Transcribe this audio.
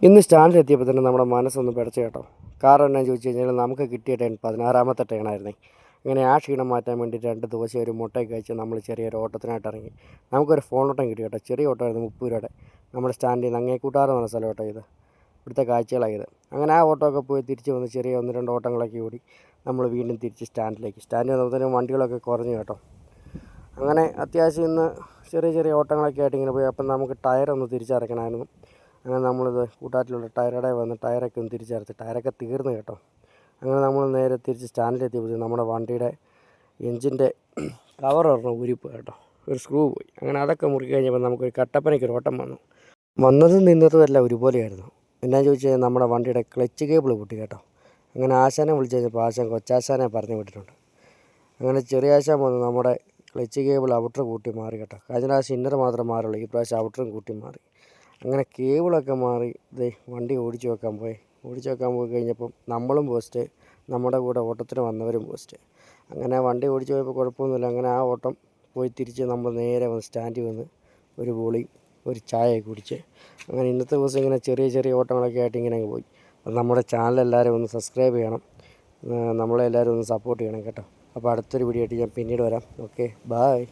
ഇന്ന് സ്റ്റാൻഡിലെത്തിയപ്പോൾ തന്നെ നമ്മുടെ മനസ്സൊന്ന് പിടച്ചു കേട്ടോ. കാരണം എന്നാന്ന് ചോദിച്ചു കഴിഞ്ഞാൽ നമുക്ക് കിട്ടിയ ടേൺ 16ാമത്തെ ടേണായിരുന്നേ. അങ്ങനെ ആ ക്ഷീണം മാറ്റാൻ വേണ്ടി 2 ദോശ ഒരു മുട്ടയൊക്കെ കഴിച്ച് നമ്മൾ ചെറിയൊരു ഓട്ടത്തിനായിട്ട് ഇറങ്ങി. നമുക്കൊരു ഫോൺ ഓട്ടം കിട്ടി കേട്ടോ. ചെറിയ ഓട്ടമായിരുന്നു, 30 രൂപയുടെ. നമ്മുടെ സ്റ്റാൻഡിൽ നിന്ന് അങ്ങേക്കൂട്ടാറ് എന്ന സ്ഥലം കേട്ടോ ഇത്. ഇവിടുത്തെ കാഴ്ചകളായത്. അങ്ങനെ ആ ഓട്ടമൊക്കെ പോയി തിരിച്ച് വന്ന് ചെറിയ 1-2 ഓട്ടങ്ങളൊക്കെ ഓടി നമ്മൾ വീണ്ടും തിരിച്ച് സ്റ്റാൻഡിലേക്ക്. സ്റ്റാൻഡിൽ വന്നപ്പോഴത്തേനും വണ്ടികളൊക്കെ കുറഞ്ഞു കേട്ടോ. അങ്ങനെ അത്യാവശ്യം ഇന്ന് ചെറിയ ചെറിയ ഓട്ടങ്ങളൊക്കെ ആയിട്ട് ഇങ്ങനെ പോയി. അപ്പം നമുക്ക് ടയറൊന്ന് തിരിച്ചടയ്ക്കണമായിരുന്നു. അങ്ങനെ നമ്മളിത് കൂട്ടാറ്റിലുള്ള ടയറുടെ വന്ന് ടയറൊക്കെ ഒന്ന് തിരിച്ചടച്ച്. ടയറൊക്കെ തീർന്നു കേട്ടോ. അങ്ങനെ നമ്മൾ നേരെ തിരിച്ച് സ്റ്റാൻഡിലെത്തിയപ്പോൾ നമ്മുടെ വണ്ടിയുടെ എൻജിൻ്റെ കവർ ഒരെണ്ണം ഊരിപ്പോയി കേട്ടോ. ഒരു സ്ക്രൂ പോയി. അങ്ങനെ അതൊക്കെ മുറുക്കി കഴിഞ്ഞപ്പോൾ നമുക്കൊരു കട്ടപ്പനയ്ക്കൊരു ഓട്ടം വന്നു. വന്നതും നിന്നതും എല്ലാം ഒരുപോലെയായിരുന്നു. എന്നാന്ന് ചോദിച്ചാൽ നമ്മുടെ വണ്ടിയുടെ ക്ലച്ച് കേബിൾ പൊട്ടി കേട്ടോ. അങ്ങനെ ആശാനെ വിളിച്ച് കഴിഞ്ഞപ്പോൾ ആശാൻ കൊച്ചാശാനെ പറഞ്ഞു വിട്ടിട്ടുണ്ട്. അങ്ങനെ ചെറിയ ആശാൻ വന്ന് നമ്മുടെ ക്ലച്ച് കേബിൾ ഔട്ടർ കൂട്ടി മാറി കേട്ടോ. കഴിഞ്ഞ പ്രാവശ്യം ഇന്നർ മാത്രം മാറുള്ളൂ, ഈ പ്രാവശ്യം ഔട്ടറും കൂട്ടി മാറി. അങ്ങനെ കേബിളൊക്കെ മാറി വണ്ടി ഓടിച്ചു വെക്കാൻ പോയി കഴിഞ്ഞപ്പം നമ്മളും പോസ്റ്റ്, നമ്മുടെ കൂടെ ഓട്ടത്തിന് വന്നവരും പോസ്റ്റ്. അങ്ങനെ വണ്ടി ഓടിച്ചു പോയപ്പോൾ കുഴപ്പമൊന്നുമില്ല. അങ്ങനെ ആ ഓട്ടം പോയി തിരിച്ച് നമ്മൾ നേരെ വന്ന് സ്റ്റാൻഡിൽ വന്ന് ഒരു ബോളി ഒരു ചായയൊക്കെ കുടിച്ച് അങ്ങനെ ഇന്നത്തെ ദിവസം ഇങ്ങനെ ചെറിയ ചെറിയ ഓട്ടങ്ങളൊക്കെ ആയിട്ട് ഇങ്ങനെ പോയി. അപ്പോൾ നമ്മുടെ ചാനൽ എല്ലാവരും ഒന്ന് സബ്സ്ക്രൈബ് ചെയ്യണം, നമ്മളെല്ലാവരും ഒന്ന് സപ്പോർട്ട് ചെയ്യണം കേട്ടോ. അപ്പോൾ അടുത്തൊരു വീഡിയോ ആയിട്ട് ഞാൻ പിന്നീട് വരാം. Okay, bye.